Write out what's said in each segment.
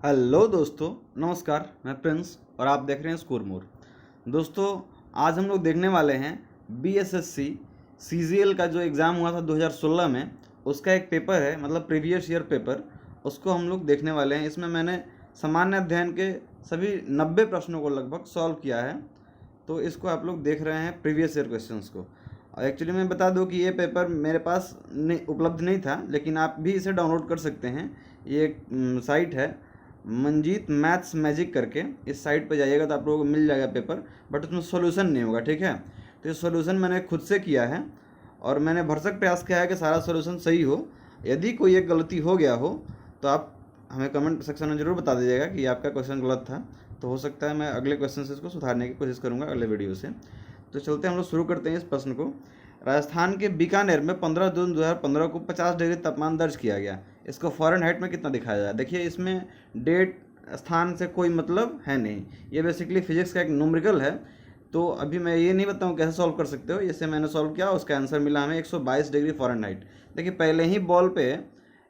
Hello दोस्तों, नमस्कार। मैं प्रिंस और आप देख रहे हैं स्कोर मोर। दोस्तों, आज हम लोग देखने वाले हैं बीएसएससी सीजीएल का जो एग्ज़ाम हुआ था 2016 में, उसका एक पेपर है, मतलब प्रीवियस ईयर पेपर। उसको हम लोग देखने वाले हैं। इसमें मैंने सामान्य अध्ययन के सभी 90 प्रश्नों को लगभग सॉल्व किया है। तो इसको आप लोग देख रहे हैं, प्रीवियस ईयर क्वेश्चंस को। और एक्चुअली मैं बता दूं कि ये पेपर मेरे पास उपलब्ध नहीं था, लेकिन आप भी इसे डाउनलोड कर सकते हैं। ये एक साइट है मंजीत मैथ्स मैजिक करके। इस साइट पर जाइएगा तो आप लोगों को मिल जाएगा पेपर, बट उसमें सॉल्यूशन नहीं होगा, ठीक है। तो ये सॉल्यूशन मैंने खुद से किया है और मैंने भरसक प्रयास किया है कि सारा सॉल्यूशन सही हो। यदि कोई एक गलती हो गया हो तो आप हमें कमेंट सेक्शन में ज़रूर बता दीजिएगा कि आपका क्वेश्चन गलत था। तो हो सकता है मैं अगले क्वेश्चन से इसको सुधारने की कोशिश करूँगा अगले वीडियो से। तो चलते हम लोग शुरू करते हैं इस प्रश्न को। राजस्थान के बीकानेर में 15 जून 2015 को 50 डिग्री तापमान दर्ज किया गया। इसको फ़ारेनहाइट में कितना दिखाया जाए। देखिए, इसमें डेट स्थान से कोई मतलब है नहीं। ये बेसिकली फिजिक्स का एक न्यूमेरिकल है। तो अभी मैं ये नहीं बताऊँ कैसे सॉल्व कर सकते हो। जैसे मैंने सॉल्व किया, उसका आंसर मिला हमें 122 डिग्री फ़ारेनहाइट। देखिए, पहले ही बॉल पे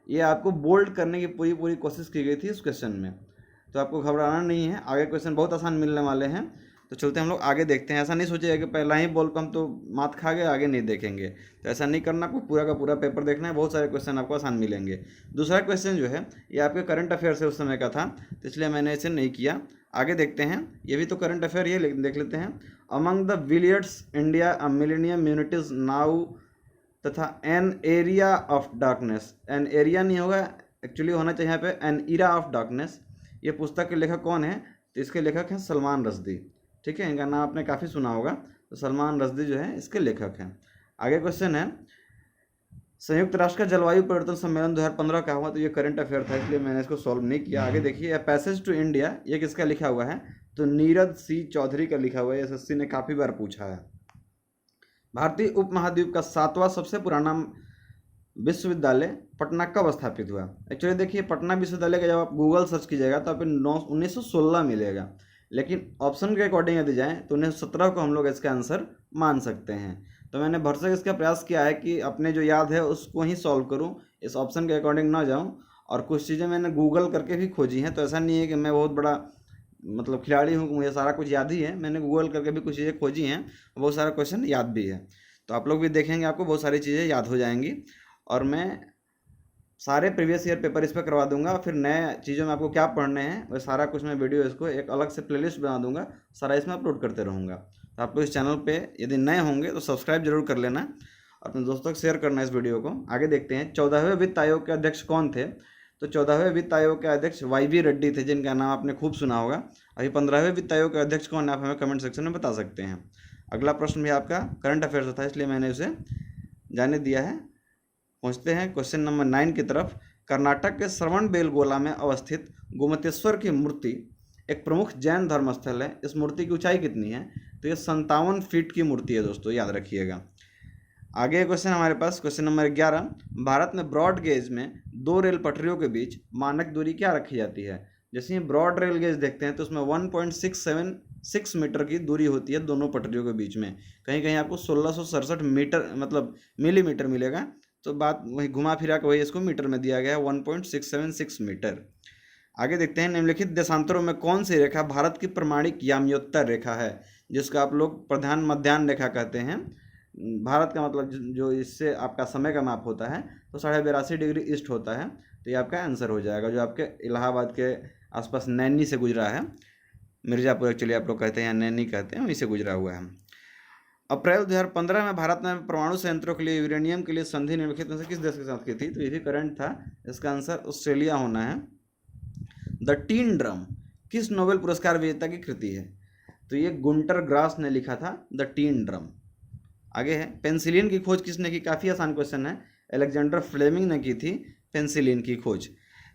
ये आपको बोल्ड करने की पूरी कोशिश की गई थी इस क्वेश्चन में। तो आपको घबराना नहीं है, आगे क्वेश्चन बहुत आसान मिलने वाले हैं। तो चलते हम लोग आगे देखते हैं। ऐसा नहीं सोचिएगा कि पहला ही बॉल पर हम तो मात खा गए, आगे नहीं देखेंगे। तो ऐसा नहीं करना, आपको पूरा का पूरा पेपर देखना है। बहुत सारे क्वेश्चन आपको आसान मिलेंगे। दूसरा क्वेश्चन जो है ये आपके करंट अफेयर से उस समय का था, तो इसलिए मैंने इसे नहीं किया। आगे देखते हैं, ये भी तो करंट अफेयर, ये देख लेते हैं। अमंग द विलियर्ड्स India a millennium unities now तथा an area of darkness. An area नहीं होगा, एक्चुअली होना चाहिए यहाँ पे एन इरा ऑफ डार्कनेस। ये पुस्तक के लेखक कौन है? तो इसके लेखक हैं सलमान रश्दी, ठीक है। इनका नाम आपने काफ़ी सुना होगा। तो सलमान रश्दी जो है इसके लेखक हैं। आगे क्वेश्चन है, संयुक्त राष्ट्र का जलवायु परिवर्तन सम्मेलन 2015 का हुआ। तो ये करंट अफेयर था, इसलिए मैंने इसको सॉल्व नहीं किया। आगे देखिए, पैसेज टू इंडिया, ये किसका लिखा हुआ है? तो नीरज सी चौधरी का लिखा हुआ है। एसएससी ने काफ़ी बार पूछा है। भारतीय उपमहाद्वीप का 7वां सबसे पुराना विश्वविद्यालय पटना कब स्थापित हुआ? एक्चुअली देखिए, पटना विश्वविद्यालय का जब आप गूगल सर्च कीजिएगा तो आपको 1916 मिलेगा, लेकिन ऑप्शन के अकॉर्डिंग यदि जाएँ तो 1917 को हम लोग इसका आंसर मान सकते हैं। तो मैंने भरसक इसका प्रयास किया है कि अपने जो याद है उसको ही सॉल्व करूं, इस ऑप्शन के अकॉर्डिंग ना जाऊं। और कुछ चीज़ें मैंने गूगल करके भी खोजी हैं। तो ऐसा नहीं है कि मैं बहुत बड़ा मतलब खिलाड़ी हूँ, मुझे सारा कुछ याद ही है। मैंने गूगल करके भी कुछ चीज़ें खोजी हैं, बहुत सारा क्वेश्चन याद भी है। तो आप लोग भी देखेंगे, आपको बहुत सारी चीज़ें याद हो जाएंगी। और मैं सारे प्रीवियस ईयर पेपर इस पर करवा दूंगा। फिर नए चीज़ों में आपको क्या पढ़ने हैं वह सारा कुछ मैं वीडियो इसको एक अलग से प्लेलिस्ट बना दूंगा, सारा इसमें अपलोड करते रहूँगा। तो आप लोग इस चैनल पे यदि नए होंगे तो सब्सक्राइब जरूर कर लेना, अपने दोस्तों को शेयर करना इस वीडियो को। आगे देखते हैं, 14वें वित्त आयोग के अध्यक्ष कौन थे? तो 14वें वित्त आयोग के अध्यक्ष YV रेड्डी थे, जिनका नाम आपने खूब सुना होगा। अभी 15वें वित्त आयोग के अध्यक्ष कौन है, आप हमें कमेंट सेक्शन में बता सकते हैं। अगला प्रश्न भी आपका करंट अफेयर से था, इसलिए मैंने उसे जाने दिया है। पहुँचते हैं क्वेश्चन नंबर 9 की तरफ। कर्नाटक के श्रवणबेलगोला में अवस्थित गोमतेश्वर की मूर्ति एक प्रमुख जैन धर्मस्थल है। इस मूर्ति की ऊंचाई कितनी है? तो ये 57 फीट की मूर्ति है दोस्तों, याद रखिएगा। आगे क्वेश्चन हमारे पास, क्वेश्चन नंबर 11। भारत में ब्रॉड गेज में दो रेल पटरियों के बीच मानक दूरी क्या रखी जाती है? जैसे ही ब्रॉड रेल गेज देखते हैं तो उसमें 1.676 मीटर की दूरी होती है दोनों पटरियों के बीच में। कहीं कहीं आपको 1667 मीटर मतलब मिलीमीटर मिलेगा। तो बात वही घुमा फिरा के वही इसको मीटर में दिया गया है, 1.676 मीटर। आगे देखते हैं, निम्नलिखित देशांतरों में कौन सी रेखा भारत की प्रमाणिक याम्योत्तर रेखा है, जिसका आप लोग प्रधान मध्याह्न रेखा कहते हैं। भारत का मतलब जो इससे आपका समय का माप होता है तो 82.5 डिग्री ईस्ट होता है। तो ये आपका आंसर हो जाएगा, जो आपके इलाहाबाद के आसपास नैनी से गुजरा है। मिर्ज़ापुर एक्चुअली आप लोग कहते हैं या नैनी कहते हैं, वहीं से गुजरा हुआ है। अप्रैल 2015 में भारत ने परमाणु संयंत्रों के लिए यूरेनियम के लिए संधि निम्नलिखित में से किस देश के साथ की थी? तो ये भी करंट था, इसका आंसर ऑस्ट्रेलिया होना है। द टीन ड्रम किस नोबेल पुरस्कार विजेता की कृति है? तो ये गुंटर ग्रास ने लिखा था द टीन ड्रम। आगे है, पेंसिलिन की खोज किसने की? काफ़ी आसान क्वेश्चन है। अलेक्जेंडर फ्लेमिंग ने की थी पेंसिलिन की खोज।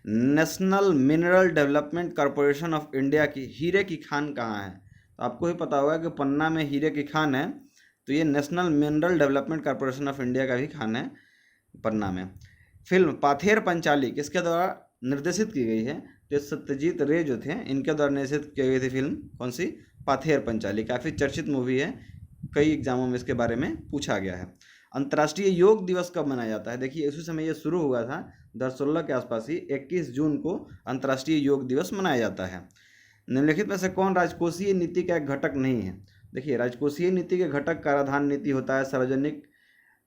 National mineral development corporation of India की हीरे की खान कहाँ है? तो आपको ही पता होगा कि पन्ना में हीरे की खान है। तो ये national mineral development corporation of India का भी खान है पन्ना में। फिल्म पाथेर पंचाली किसके द्वारा निर्देशित की गई है? तो सत्यजीत रे जो थे, इनके द्वारा निर्देशित की गई थी फिल्म। कौन सी? पाथेर पंचाली। काफ़ी चर्चित मूवी है, कई एग्जामों में इसके बारे में पूछा गया है। अंतर्राष्ट्रीय योग दिवस कब मनाया जाता है? देखिए, उसी समय ये शुरू हुआ था 2016 के आसपास ही 21 जून को अंतर्राष्ट्रीय योग दिवस मनाया जाता है। निम्नलिखित में से कौन राजकोषीय नीति का एक घटक नहीं है? देखिए, राजकोषीय नीति के घटक कराधान नीति होता है, सार्वजनिक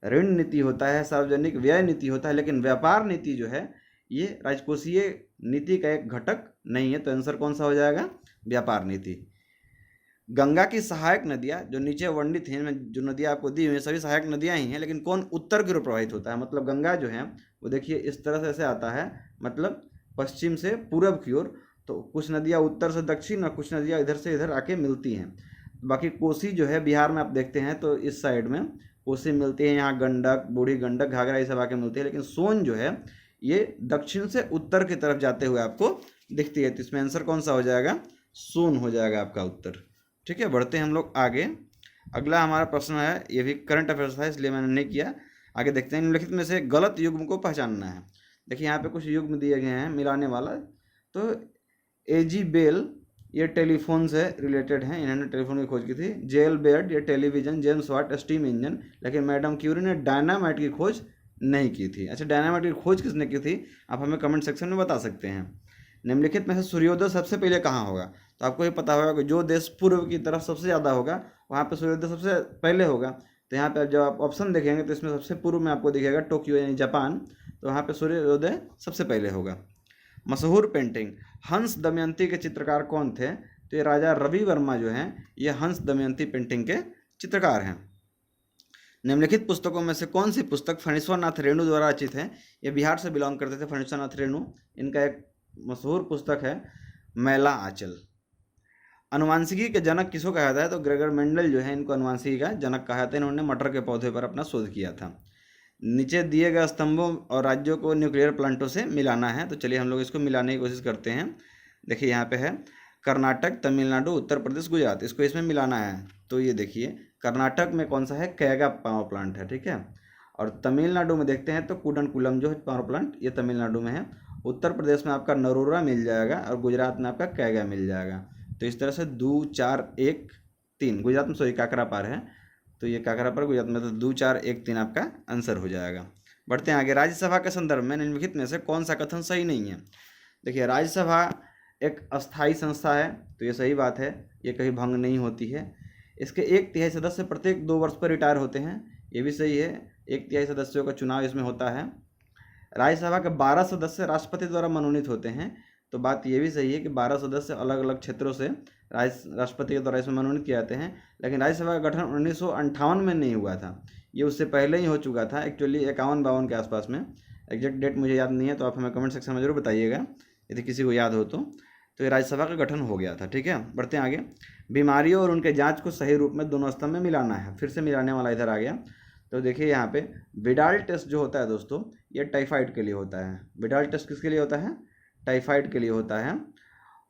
ऋण नीति होता है, सार्वजनिक व्यय नीति होता है, लेकिन व्यापार नीति जो है ये राजकोषीय नीति का एक घटक नहीं है। तो आंसर कौन सा हो जाएगा? व्यापार नीति। गंगा की सहायक नदियाँ जो नीचे वर्णित हैं, जो नदियाँ आपको दी हुई हैं सभी सहायक नदियाँ ही हैं, लेकिन कौन उत्तर की ओर प्रवाहित होता है? मतलब गंगा जो है वो देखिए इस तरह से ऐसे आता है, मतलब पश्चिम से पूरब की ओर। तो कुछ नदियाँ उत्तर से दक्षिण और कुछ नदियाँ इधर से इधर आके मिलती हैं। बाकी कोसी जो है बिहार में आप देखते हैं तो इस साइड में कोसी मिलती है, यहाँ गंडक, बूढ़ी गंडक, घाघरा ये सब आके मिलती है, लेकिन सोन जो है ये दक्षिण से उत्तर की तरफ जाते हुए आपको दिखती है। तो इसमें आंसर कौन सा हो जाएगा? सोन हो जाएगा आपका उत्तर। ठीक है, बढ़ते हैं हम लोग आगे। अगला हमारा प्रश्न है, ये भी करंट अफेयर्स था इसलिए मैंने नहीं किया। आगे देखते हैं, निम्नलिखित में से गलत युग्म को पहचानना है। देखिए यहाँ पे कुछ युग्म दिए गए हैं मिलाने वाला। तो एजी बेल ये टेलीफोन से रिलेटेड हैं, इन्होंने टेलीफोन की खोज की थी। जेल बेयर्ड ये television, James Watt steam engine, लेकिन मैडम क्यूरी ने डायनामाइट की खोज नहीं की थी। अच्छा, डायनामाइट की खोज किसने की थी? आप हमें कमेंट सेक्शन में बता सकते हैं। निम्नलिखित में से सूर्योदय सबसे पहले कहाँ होगा? तो आपको ये पता होगा कि जो देश पूर्व की तरफ सबसे ज़्यादा होगा वहाँ पे सूर्योदय सबसे पहले होगा। तो यहाँ पे जब आप ऑप्शन देखेंगे तो इसमें सबसे पूर्व में आपको दिखेगा टोक्यो यानी जापान, तो वहाँ पे सूर्योदय सबसे पहले होगा। मशहूर पेंटिंग हंस दमयंती के चित्रकार कौन थे? तो ये राजा रवि वर्मा जो हैं ये हंस दमयंती पेंटिंग के चित्रकार हैं। निम्नलिखित पुस्तकों में से कौन सी पुस्तक फणीश्वर नाथ रेणु द्वारा रचित है? ये बिहार से बिलोंग करते थे फणीश्वर नाथ रेणु। इनका एक मशहूर पुस्तक है मैला आंचल। अनुवांशिकी के जनक किसको कहा जाता है? तो ग्रेगर मेंडल जो है इनको अनुवांशिकी का जनक कहा जाता है। इन्होंने मटर के पौधे पर अपना शोध किया था। नीचे दिए गए स्तंभों और राज्यों को न्यूक्लियर प्लांटों से मिलाना है। तो चलिए हम लोग इसको मिलाने की कोशिश करते हैं। देखिए यहाँ पे है कर्नाटक, तमिलनाडु, उत्तर प्रदेश, गुजरात, इसको इसमें मिलाना है। तो ये देखिए कर्नाटक में कौन सा है? कैगा पावर प्लांट है, ठीक है। और तमिलनाडु में देखते हैं तो कूडनकुलम जो है पावर प्लांट ये तमिलनाडु में है। उत्तर प्रदेश में आपका नरोरा मिल जाएगा और गुजरात में आपका कैगा मिल जाएगा। तो इस तरह से 2 4 1 3 गुजरात में, सॉरी काकरापार है, तो ये काकरापार गुजरात में, तो 2 4 1 3 आपका आंसर हो जाएगा। बढ़ते हैं आगे। राज्यसभा के संदर्भ में निम्नलिखित में से कौन सा कथन सही नहीं है? देखिए राज्यसभा एक अस्थायी संस्था है, तो ये सही बात है, ये कहीं भंग नहीं होती है। इसके 1/3 सदस्य प्रत्येक 2 वर्ष पर रिटायर होते हैं, ये भी सही है। 1/3 सदस्यों का चुनाव इसमें होता है। राज्यसभा के 12 सदस्य राष्ट्रपति द्वारा मनोनीत होते हैं, तो बात ये भी सही है कि 12 सदस्य अलग अलग क्षेत्रों से राष्ट्रपति के द्वारा इसमें मनोनीत किए जाते हैं। लेकिन राज्यसभा का गठन 1958 में नहीं हुआ था, ये उससे पहले ही हो चुका था, एक्चुअली 51-52 के आसपास में। एग्जैक्ट डेट मुझे याद नहीं है, तो आप हमें कमेंट सेक्शन में जरूर बताइएगा यदि किसी को याद हो तो ये राज्यसभा का गठन हो गया था, ठीक है। बढ़ते हैं आगे। बीमारियों और उनके जांच को सही रूप में दोनों स्तंभ में मिलाना है। फिर से मिलाने वाला इधर आ गया। तो देखिए यहाँ पे विडाल टेस्ट जो होता है दोस्तों, ये टाइफाइड के लिए होता है। विडाल टेस्ट किसके लिए होता है? टाइफाइड के लिए होता है।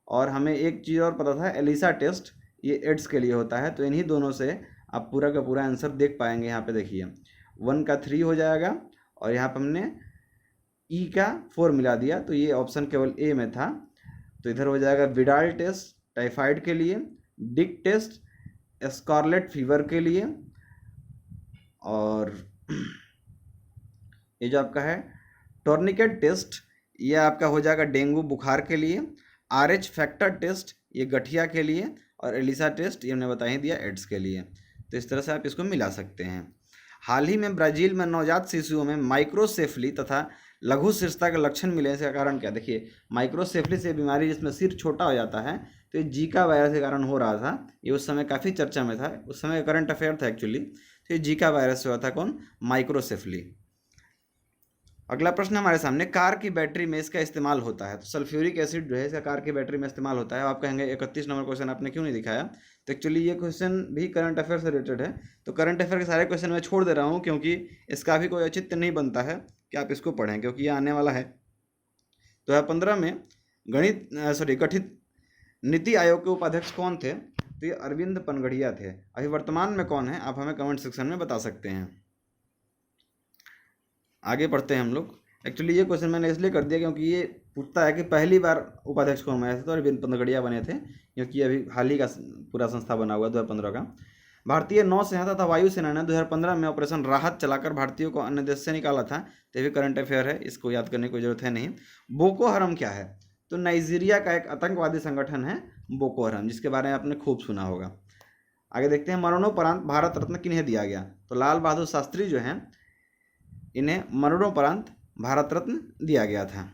और हमें एक चीज़ और पता था, एलिसा टेस्ट ये एड्स के लिए होता है। तो इन्हीं दोनों से आप पूरा का पूरा आंसर देख पाएंगे। यहाँ पे देखिए 1 का 3 हो जाएगा और यहाँ पर हमने ई का 4 मिला दिया, तो ये ऑप्शन केवल ए में था। तो इधर हो जाएगा विडाल टेस्ट टाइफाइड के लिए, डिक टेस्ट स्कारलेट फीवर के लिए, और ये जो आपका है टोर्निकेट टेस्ट ये आपका हो जाएगा डेंगू बुखार के लिए, RH फैक्टर टेस्ट ये गठिया के लिए, और एलिसा टेस्ट ये हमने बता ही दिया एड्स के लिए। तो इस तरह से आप इसको मिला सकते हैं। हाल ही में ब्राज़ील में नवजात शिशुओं में माइक्रोसेफली तथा लघु शीर्षता के लक्षण मिले, इसका कारण क्या? देखिए माइक्रोसेफली से बीमारी जिसमें सिर छोटा हो जाता है, तो ये जीका वायरस के कारण हो रहा था। ये उस समय काफ़ी चर्चा में था, उस समय करंट अफेयर था एक्चुअली। तो ये जीका वायरस से हुआ था, कौन? माइक्रोसेफली। अगला प्रश्न हमारे सामने, कार की बैटरी में इसका इस्तेमाल होता है। तो सल्फ्यूरिक एसिड जो है इसका कार की बैटरी में इस्तेमाल होता है। आप कहेंगे 31 नंबर क्वेश्चन आपने क्यों नहीं दिखाया? तो एक्चुअली ये क्वेश्चन भी करंट अफेयर से रिलेटेड है। तो करंट अफेयर के सारे क्वेश्चन मैं छोड़ दे रहा हूँ, क्योंकि इसका भी कोई औचित्य नहीं बनता है कि आप इसको पढ़ें, क्योंकि ये आने वाला है। 2015 में गठित नीति आयोग के उपाध्यक्ष कौन थे? तो ये अरविंद पनगड़िया थे। अभी वर्तमान में कौन है आप हमें कमेंट सेक्शन में बता सकते हैं। आगे पढ़ते हैं हम लोग। एक्चुअली ये क्वेश्चन मैंने इसलिए कर दिया क्योंकि ये पूछता है कि पहली बार उपाध्यक्ष कौन बने थे, तो अरविंद पनगड़िया बने थे, क्योंकि अभी हाल ही का पूरा संस्था बना हुआ 2015 का। भारतीय नौसेना तथा वायुसेना ने 2015 में ऑपरेशन राहत चलाकर भारतीयों को अन्य देश से निकाला था। तो ये भी करंट अफेयर है, इसको याद करने की जरूरत है नहीं। बोको हरम क्या है? तो नाइजीरिया का एक आतंकवादी संगठन है बोको हरम, जिसके बारे में आपने खूब सुना होगा। आगे देखते हैं, मरणोपरांत भारत रत्न किन्हें दिया गया? तो लाल बहादुर शास्त्री जो हैं, इन्हें मरणोपरांत भारत रत्न दिया गया था।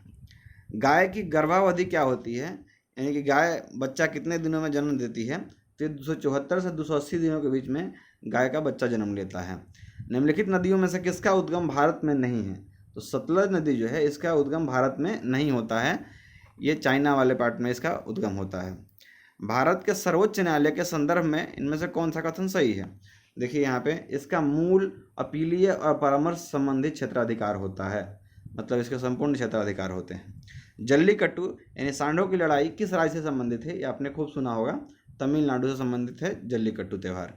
गाय की गर्भावधि क्या होती है? यानी कि गाय बच्चा कितने दिनों में जन्म देती है? तो 274 से 280 दिनों के बीच में गाय का बच्चा जन्म लेता है। निम्नलिखित नदियों में से किसका उद्गम भारत में नहीं है? तो सतलज नदी जो है, इसका उद्गम भारत में नहीं होता है, ये चाइना वाले पार्ट में इसका उद्गम होता है। भारत के सर्वोच्च न्यायालय के संदर्भ में इनमें से कौन सा कथन सही है? देखिए यहाँ पे, इसका मूल अपीलीय और परामर्श संबंधी क्षेत्राधिकार होता है, मतलब इसके संपूर्ण क्षेत्राधिकार होते हैं। जल्लीकट्टू यानी सांडों की लड़ाई किस राज्य से संबंधित है? ये आपने खूब सुना होगा, तमिलनाडु से संबंधित है जल्लीकट्टू त्यौहार।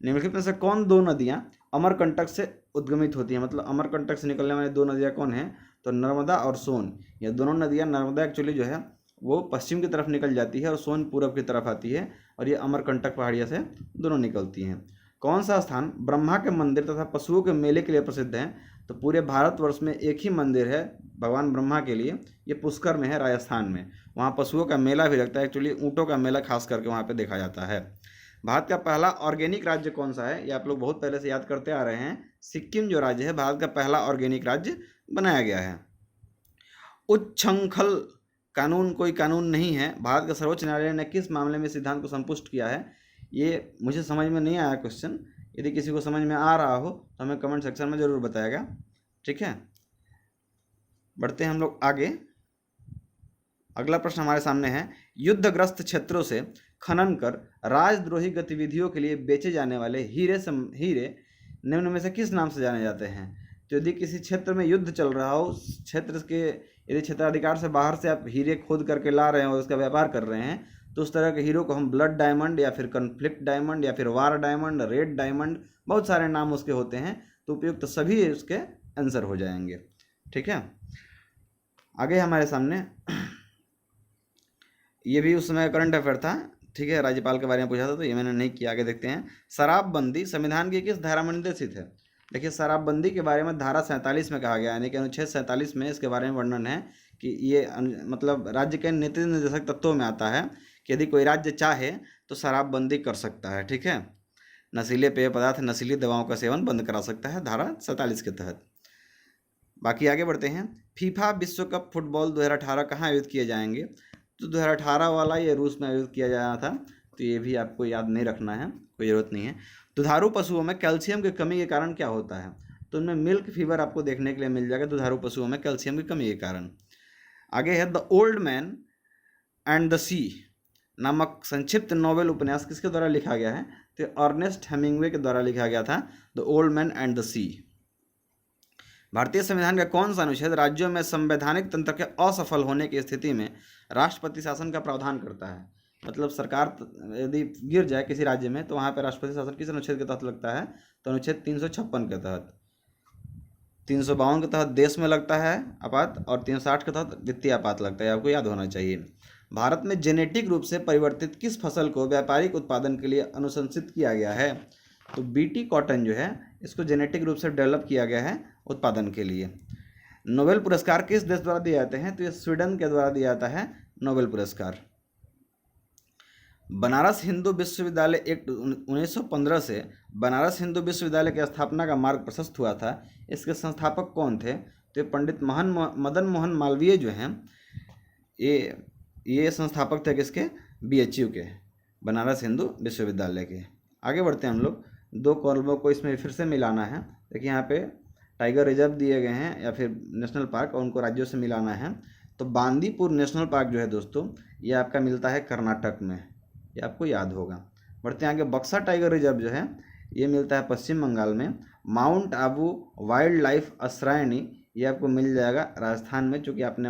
निम्नलिखित में से कौन दो नदियाँ अमरकंटक से उद्गमित होती हैं? मतलब अमरकंटक से निकलने वाली दो नदियाँ कौन हैं? तो नर्मदा और सोन। ये दोनों नदियाँ, नर्मदा एक्चुअली जो है वो पश्चिम की तरफ निकल जाती है और सोन पूरब की तरफ आती है, और ये अमरकंटक पहाड़िया से दोनों निकलती हैं। कौन सा स्थान ब्रह्मा के मंदिर तथा पशुओं के मेले के लिए प्रसिद्ध है? तो पूरे भारतवर्ष में एक ही मंदिर है भगवान ब्रह्मा के लिए, ये पुष्कर में है, राजस्थान में। वहाँ पशुओं का मेला भी लगता है, एक्चुअली ऊँटों का मेला खास करके वहाँ पे देखा जाता है। भारत का पहला ऑर्गेनिक राज्य कौन सा है? ये आप लोग बहुत पहले से याद करते आ रहे हैं। सिक्किम जो राज्य है, भारत का पहला ऑर्गेनिक राज्य बनाया गया है। उच्छृंखल कानून कोई कानून नहीं है, भारत का सर्वोच्च न्यायालय ने किस मामले में सिद्धांत को संतुष्ट किया है? ये मुझे समझ में नहीं आया क्वेश्चन, यदि किसी को समझ में आ रहा हो तो हमें कमेंट सेक्शन में ज़रूर बताएगा, ठीक है। बढ़ते हैं हम लोग आगे। अगला प्रश्न हमारे सामने है, युद्धग्रस्त क्षेत्रों से खनन कर राजद्रोही गतिविधियों के लिए बेचे जाने वाले हीरे निम्न में से किस नाम से जाने जाते हैं? तो यदि किसी क्षेत्र में युद्ध चल रहा हो, क्षेत्र के यदि क्षेत्राधिकार से बाहर से आप हीरे खोद करके ला रहे हैं और उसका व्यापार कर रहे हैं, तो उस तरह के हीरो को हम ब्लड डायमंड या फिर कन्फ्लिक्ट डायमंड या फिर वार डायमंड, रेड डायमंड, बहुत सारे नाम उसके होते हैं, तो उपयुक्त तो सभी उसके आंसर हो जाएंगे, ठीक है। आगे हमारे सामने ये भी उस समय करंट अफेयर था, ठीक है, राज्यपाल के बारे में पूछा था, तो ये मैंने नहीं किया। आगे देखते हैं, शराबबंदी संविधान की किस धारा में निर्देशित है? देखिए, शराबबंदी के बारे में धारा 47 में कहा गया, यानी कि अनुच्छेद 47 में इसके बारे में वर्णन है कि ये मतलब राज्य के नीति निर्देशक तत्वों में आता है कि यदि कोई राज्य चाहे तो शराबबंदी कर सकता है, ठीक है। नशीले पेय पदार्थ, नशीली दवाओं का सेवन बंद करा सकता है धारा 47 के तहत। बाकी आगे बढ़ते हैं, फीफा विश्व कप फुटबॉल 2018 कहाँ आयोजित किए जाएंगे? तो 2018 वाला ये रूस में आयोजित किया जाना था, तो ये भी आपको याद नहीं रखना है, कोई ज़रूरत नहीं है। दुधारू पशुओं में कैल्शियम की कमी के कारण क्या होता है? तो उनमें मिल्क फीवर आपको देखने के लिए मिल जाएगा, दुधारू पशुओं में कैल्शियम की कमी के कारण। आगे है, the old man and the sea नामक संक्षिप्त नोवेल उपन्यास किसके द्वारा लिखा गया है? तो अर्नेस्ट हेमिंग्वे के द्वारा लिखा गया था, the old man and the sea. भारतीय संविधान का कौन सा अनुच्छेद राज्यों में संवैधानिक तंत्र के असफल होने की स्थिति में राष्ट्रपति शासन का प्रावधान करता है? मतलब सरकार यदि गिर जाए किसी राज्य में तो वहाँ पर राष्ट्रपति शासन किस अनुच्छेद के तहत लगता है? तो अनुच्छेद 356 के तहत। 352 के तहत देश में लगता है आपात, और 360 के तहत वित्तीय आपात लगता है, आपको याद होना चाहिए। भारत में जेनेटिक रूप से परिवर्तित किस फसल को व्यापारिक उत्पादन के लिए अनुशंसित किया गया है? तो बीटी कॉटन जो है, इसको जेनेटिक रूप से डेवलप किया गया है उत्पादन के लिए। नोबेल पुरस्कार किस देश द्वारा दिए जाते हैं? तो ये स्वीडन के द्वारा दिया जाता है नोबेल पुरस्कार। बनारस हिंदू विश्वविद्यालय एक्ट 1915 से बनारस हिंदू विश्वविद्यालय की स्थापना का मार्ग प्रशस्त हुआ था, इसके संस्थापक कौन थे? तो पंडित मदन मोहन मालवीय जो हैं, ये संस्थापक थे किसके? बीएचयू के, बनारस हिंदू विश्वविद्यालय के। आगे बढ़ते हैं हम लोग, दो कॉलमों को इसमें फिर से मिलाना है। देखिए यहाँ पे टाइगर रिजर्व दिए गए हैं या फिर नेशनल पार्क, और उनको राज्यों से मिलाना है। तो बांदीपुर नेशनल पार्क जो है दोस्तों, ये आपका मिलता है कर्नाटक में, ये आपको याद होगा। बढ़ते हैं आगे, बक्सा टाइगर रिजर्व जो है ये मिलता है पश्चिम बंगाल में। माउंट आबू वाइल्ड लाइफ अभयारण्य ये आपको मिल जाएगा राजस्थान में, चूँकि आपने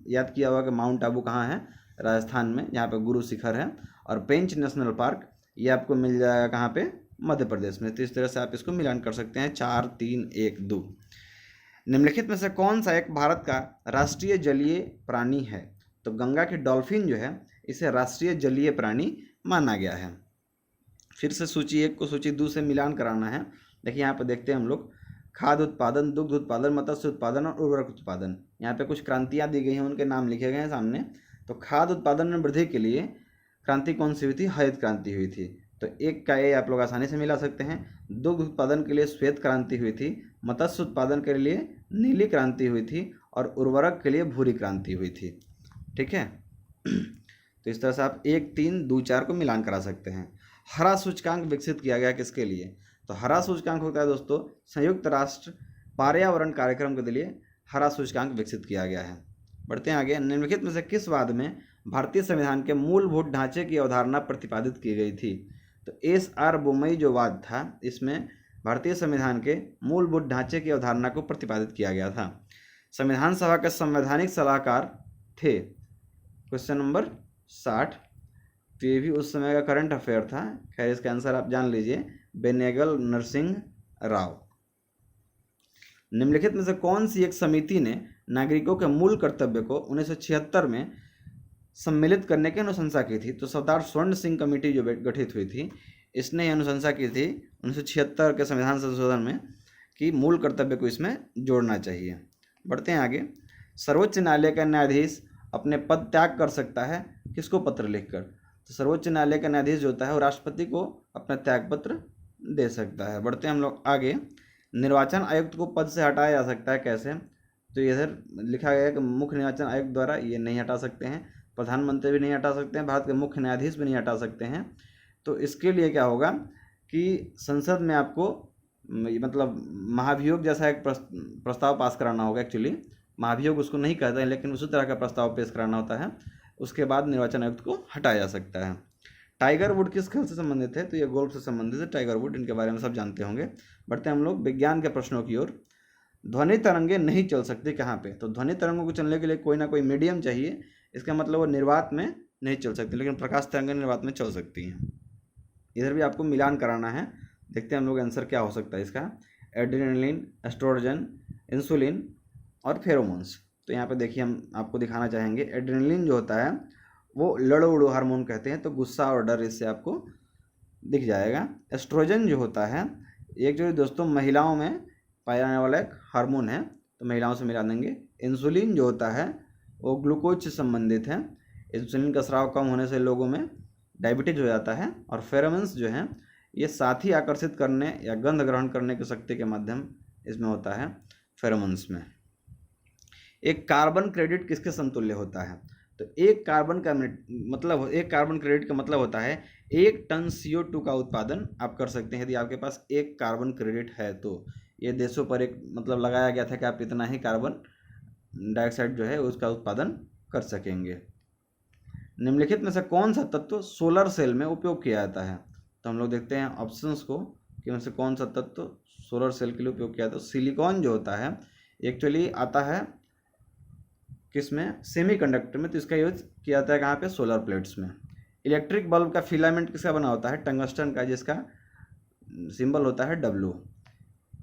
याद किया होगा कि माउंट आबू कहाँ है? राजस्थान में, यहाँ पे गुरु शिखर है। और पेंच नेशनल पार्क ये आपको मिल जाएगा कहाँ पे? मध्य प्रदेश में। तो इस तरह से आप इसको मिलान कर सकते हैं, 4 3 1 2। निम्नलिखित में से कौन सा एक भारत का राष्ट्रीय जलीय प्राणी है? तो गंगा की डॉल्फिन जो है इसे राष्ट्रीय जलीय प्राणी माना गया है। फिर से सूची 1 को सूची 2 से मिलान कराना है। देखिए यहाँ पर देखते हैं हम लोग, खाद्य उत्पादन, दुग्ध उत्पादन, मत्स्य उत्पादन और उर्वरक उत्पादन। यहाँ पे कुछ क्रांतियाँ दी गई हैं, उनके नाम लिखे गए हैं सामने। तो खाद्य उत्पादन में वृद्धि के लिए क्रांति कौन सी हुई थी? हरित क्रांति हुई थी। तो 1 का ए आप लोग आसानी से मिला सकते हैं। दुग्ध उत्पादन के लिए श्वेत क्रांति हुई थी, मत्स्य उत्पादन के लिए नीली क्रांति हुई थी और उर्वरक के लिए भूरी क्रांति हुई थी। ठीक है। तो इस तरह से आप 1, 3, 2, 4 को मिलान करा सकते हैं। हरा सूचकांक विकसित किया गया किसके लिए? तो हरा सूचकांक होता है दोस्तों संयुक्त राष्ट्र पर्यावरण कार्यक्रम के लिए हरा सूचकांक विकसित किया गया है। बढ़ते हैं आगे। निम्नलिखित में से किस वाद में भारतीय संविधान के मूलभूत ढांचे की अवधारणा प्रतिपादित की गई थी? तो SR बोमई जो वाद था, इसमें भारतीय संविधान के मूलभूत ढांचे की अवधारणा को प्रतिपादित किया गया था। संविधान सभा के संवैधानिक सलाहकार थे, क्वेश्चन नंबर 60। तो ये भी उस समय का करंट अफेयर था। खैर इसका आंसर आप जान लीजिए, बेनेगल नरसिंह राव। निम्नलिखित में से कौन सी एक समिति ने नागरिकों के मूल कर्तव्य को 1976 में सम्मिलित करने की अनुशंसा की थी? तो सरदार स्वर्ण सिंह कमेटी जो गठित हुई थी, इसने अनुशंसा की थी 1976 के संविधान संशोधन में कि मूल कर्तव्य को इसमें जोड़ना चाहिए। बढ़ते हैं आगे। सर्वोच्च न्यायालय का न्यायाधीश अपने पद त्याग कर सकता है किसको पत्र लिखकर? तो सर्वोच्च न्यायालय का न्यायाधीश जो होता है वो राष्ट्रपति को अपना त्याग पत्र दे सकता है। बढ़ते हैं हम लोग आगे। निर्वाचन आयुक्त को पद से हटाया जा सकता है कैसे? तो इधर लिखा गया है कि मुख्य निर्वाचन आयुक्त द्वारा ये नहीं हटा सकते हैं, प्रधानमंत्री भी नहीं हटा सकते हैं, भारत के मुख्य न्यायाधीश भी नहीं हटा सकते हैं। तो इसके लिए क्या होगा कि संसद में आपको मतलब महाभियोग जैसा एक प्रस्ताव पास कराना होगा। एक्चुअली महाभियोग उसको नहीं कहते हैं, लेकिन उसी तरह का प्रस्ताव पेश कराना होता है। उसके बाद निर्वाचन आयुक्त को हटाया जा सकता है। टाइगर वुड किस खेल से संबंधित है? तो ये गोल्फ से संबंधित है। टाइगर वुड, इनके बारे में सब जानते होंगे। बढ़ते हैं हम लोग विज्ञान के प्रश्नों की ओर। ध्वनि तरंगे नहीं चल सकती कहाँ पे? तो ध्वनि तरंगों को चलने के लिए कोई ना कोई मीडियम चाहिए। इसका मतलब वो निर्वात में नहीं चल सकती, लेकिन प्रकाश तरंगें निर्वात में चल सकती हैं। इधर भी आपको मिलान कराना है। देखते हैं हम लोग आंसर क्या हो सकता है इसका। एड्रेनलिन, एस्ट्रोजन, इंसुलिन और फेरोमोन्स। तो यहाँ पे देखिए हम आपको दिखाना चाहेंगे। एड्रेनलिन जो होता है वो लड़ो उड़ो हार्मोन कहते हैं, तो गुस्सा और डर इससे आपको दिख जाएगा। एस्ट्रोजन जो होता है एक जो दोस्तों महिलाओं में पाया जाने वाला एक हार्मोन है, तो महिलाओं से मिला देंगे। इंसुलिन जो होता है वो ग्लूकोज से संबंधित है। इंसुलिन का स्राव कम होने से लोगों में डायबिटीज हो जाता है। और फेरोमोन्स जो हैं ये साथी आकर्षित करने या गंध ग्रहण करने की शक्ति के माध्यम इसमें होता है फेरोमोन्स में। एक कार्बन क्रेडिट किसके समतुल्य होता है? तो एक कार्बन क्रेडिट का मतलब होता है 1 टन CO2 का उत्पादन आप कर सकते हैं। यदि आपके पास 1 कार्बन क्रेडिट है तो ये देशों पर एक मतलब लगाया गया था कि आप इतना ही कार्बन डाइऑक्साइड जो है उसका उत्पादन कर सकेंगे। निम्नलिखित में से कौन सा तत्व सोलर सेल में उपयोग किया जाता है? तो हम लोग देखते हैं ऑप्शंस को कि उनसे कौन सा तत्व सोलर सेल के लिए उपयोग किया जाता है। सिलिकॉन जो होता है एक्चुअली आता है किसमें? सेमीकंडक्टर में। तो इसका यूज किया जाता है कहाँ पे? सोलर प्लेट्स में। इलेक्ट्रिक बल्ब का फिलामेंट किसका बना होता है? टंगस्टन का, जिसका सिंबल होता है W।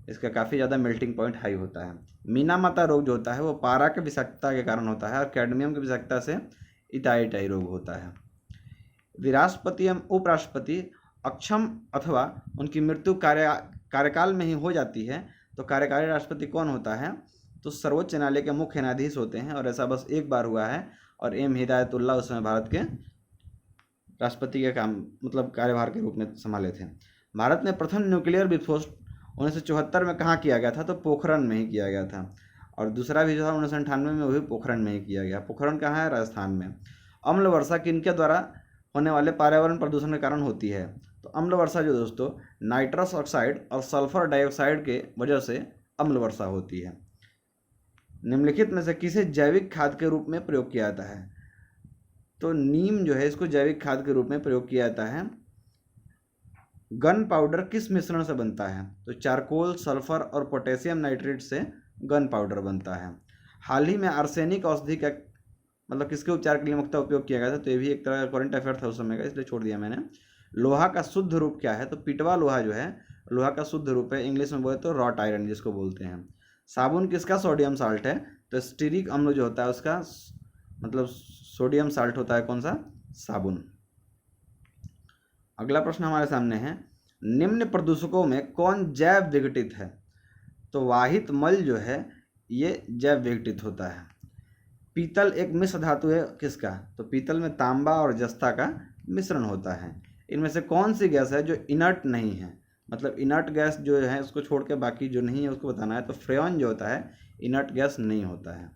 इसका काफ़ी ज़्यादा मेल्टिंग पॉइंट हाई होता है। मीनामाता रोग जो होता है वो पारा के विषाक्तता के कारण होता है और कैडमियम की विषाक्तता से इटाई रोग होता है। राष्ट्रपति एवं उपराष्ट्रपति अक्षम अथवा उनकी मृत्यु कार्यकाल में ही हो जाती है तो कार्यकारी राष्ट्रपति कौन होता है? तो सर्वोच्च न्यायालय के मुख्य न्यायाधीश होते हैं। और ऐसा बस एक बार हुआ है और एम हिदायतुल्लाह उस समय भारत के राष्ट्रपति के काम मतलब कार्यभार के रूप में संभाले थे। भारत में प्रथम न्यूक्लियर विस्फोट 1974 में कहाँ किया गया था? तो पोखरण में ही किया गया था। और दूसरा भी जो था 1998 में वो भी पोखरण में ही किया गया। पोखरण कहाँ है? राजस्थान में। अम्ल वर्षा किनके द्वारा होने वाले पर्यावरण प्रदूषण के कारण होती है? तो अम्ल वर्षा जो दोस्तों नाइट्रस ऑक्साइड और सल्फर डाइऑक्साइड के वजह से अम्ल वर्षा होती है। निम्नलिखित में से किसे जैविक खाद के रूप में प्रयोग किया जाता है? तो नीम जो है इसको जैविक खाद के रूप में प्रयोग किया जाता है। गन पाउडर किस मिश्रण से बनता है? तो चारकोल, सल्फर और पोटेशियम नाइट्रेट से गन पाउडर बनता है। हाल ही में आर्सेनिक औषधि का मतलब किसके उपचार के लिए मुख्यतः उपयोग किया गया था? तो ये भी एक तरह का करंट अफेयर था उस समय का, इसलिए छोड़ दिया मैंने। लोहा का शुद्ध रूप क्या है? तो पिटवा लोहा जो है लोहा का शुद्ध रूप है, इंग्लिश में बोले तो रॉट आयरन जिसको बोलते हैं। साबुन किसका सोडियम साल्ट है? तो स्टीरिक अम्ल जो होता है उसका मतलब सोडियम साल्ट होता है कौन सा? साबुन। अगला प्रश्न हमारे सामने है, निम्न प्रदूषकों में कौन जैव विघटित है? तो वाहित मल जो है ये जैव विघटित होता है। पीतल एक मिश्र धातु है किसका? तो पीतल में तांबा और जस्ता का मिश्रण होता है। इनमें से कौन सी गैस है जो इनर्ट नहीं है? मतलब इनर्ट गैस जो है उसको छोड़ के बाकी जो नहीं है उसको बताना है। तो फ्रेऑन जो होता है इनर्ट गैस नहीं होता है।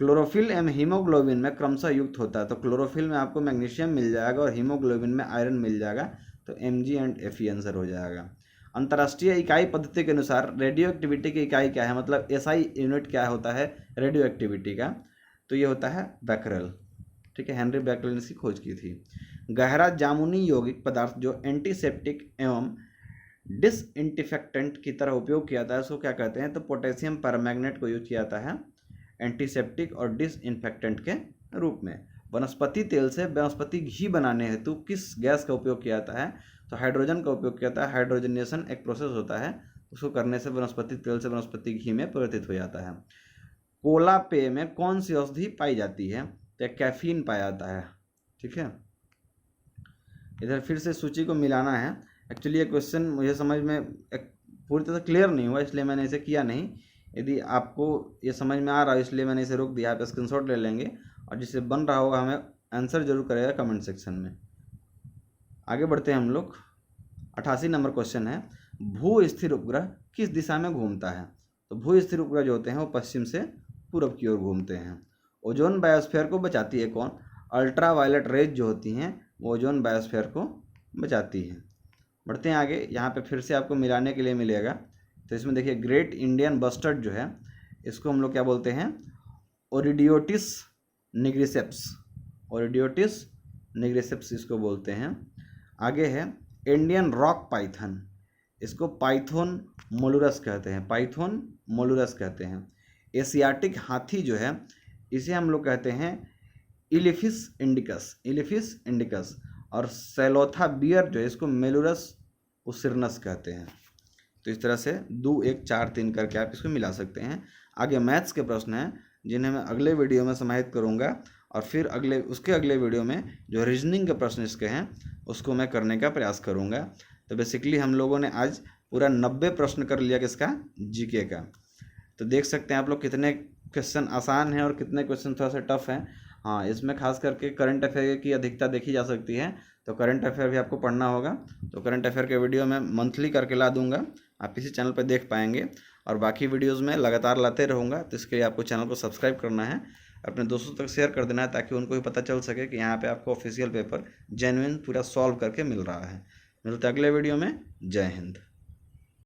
क्लोरोफिल एवं हीमोग्लोबिन में क्रमशः युक्त होता है। तो क्लोरोफिल में आपको मैग्नीशियम मिल जाएगा और हीमोग्लोबिन में आयरन मिल जाएगा। तो Mg एंड Fe आंसर हो जाएगा। अंतर्राष्ट्रीय इकाई पद्धति के अनुसार रेडियो एक्टिविटी की इकाई क्या है? मतलब SI यूनिट क्या होता है रेडियो एक्टिविटी का? तो ये होता है बैकरेल। ठीक है, हेनरी बैकरेल ने इसकी खोज की थी। गहरा जामुनी यौगिक पदार्थ जो एंटीसेप्टिक एवं डिसइंफेक्टेंट की तरह उपयोग किया जाता है उसको क्या कहते हैं? तो पोटेशियम परमैंगनेट को यूज किया जाता है एंटीसेप्टिक और डिसइंफेक्टेंट के रूप में। वनस्पति तेल से वनस्पति घी बनाने हेतु किस गैस का उपयोग किया जाता है? तो हाइड्रोजन का उपयोग किया जाता है। हाइड्रोजनेशन एक प्रोसेस होता है, उसको करने से वनस्पति तेल से वनस्पति घी में परिवर्तित हो जाता है। कोला पेय में कौन सी औषधि पाई जाती है? तो कैफीन पाया जाता है। ठीक है, इधर फिर से सूची को मिलाना है। एक्चुअली ये क्वेश्चन मुझे समझ में पूरी तरह से क्लियर नहीं हुआ इसलिए मैंने इसे किया नहीं। यदि आपको ये समझ में आ रहा है इसलिए मैंने इसे रोक दिया। आप स्क्रीनशॉट ले लेंगे और जिससे बन रहा होगा हमें आंसर जरूर करेगा कमेंट सेक्शन में। आगे बढ़ते हैं हम लोग। 88 नंबर क्वेश्चन है, भू स्थिर उपग्रह किस दिशा में घूमता है? तो भू स्थिर उपग्रह जो होते हैं वो पश्चिम से पूर्व की ओर घूमते हैं। ओजोन बायोस्फीयर को बचाती है कौन? अल्ट्रा वायलेट रेज जो होती हैं वो ओजोन बायोस्फीयर को बचाती हैं। बढ़ते हैं आगे। यहाँ पे फिर से आपको मिलाने के लिए मिलेगा। तो इसमें देखिए ग्रेट इंडियन बस्टर्ड जो है इसको हम लोग क्या बोलते हैं? ओरिडियोटिस निग्रिसेप्स। ओरिडियोटिस निग्रिसेप्स इसको बोलते हैं। आगे है इंडियन रॉक पाइथन, इसको पाइथोन मोलुरस कहते हैं। पाइथोन मोलुरस कहते हैं। एशियाटिक हाथी जो है इसे हम लोग कहते हैं इलिफिस इंडिकस। इलिफिस इंडिकस। और सेलोथा बियर जो है इसको मेलुरस उसिरनस कहते हैं। तो इस तरह से 2 1 4 3 करके आप इसको मिला सकते हैं। आगे मैथ्स के प्रश्न हैं जिन्हें मैं अगले वीडियो में समाहित करूंगा और फिर उसके अगले वीडियो में जो रीजनिंग के प्रश्न इसके हैं उसको मैं करने का प्रयास करूंगा। तो बेसिकली हम लोगों ने आज पूरा 90 प्रश्न कर लिया किसका? जीके का। तो देख सकते हैं आप लोग कितने क्वेश्चन आसान हैं और कितने क्वेश्चन थोड़ा सा टफ हैं। हाँ, इसमें खास करके करंट अफेयर की अधिकता देखी जा सकती है। तो करंट अफेयर भी आपको पढ़ना होगा। तो करंट अफेयर के वीडियो मैं मंथली करके ला दूंगा, आप इसी चैनल पर देख पाएंगे। और बाकी वीडियोस में लगातार लाते रहूँगा। तो इसके लिए आपको चैनल को सब्सक्राइब करना है, अपने दोस्तों तक शेयर कर देना है ताकि उनको भी पता चल सके कि यहाँ पे आपको ऑफिशियल पेपर जेन्युइन पूरा सॉल्व करके मिल रहा है। मिलते अगले वीडियो में। जय हिंद।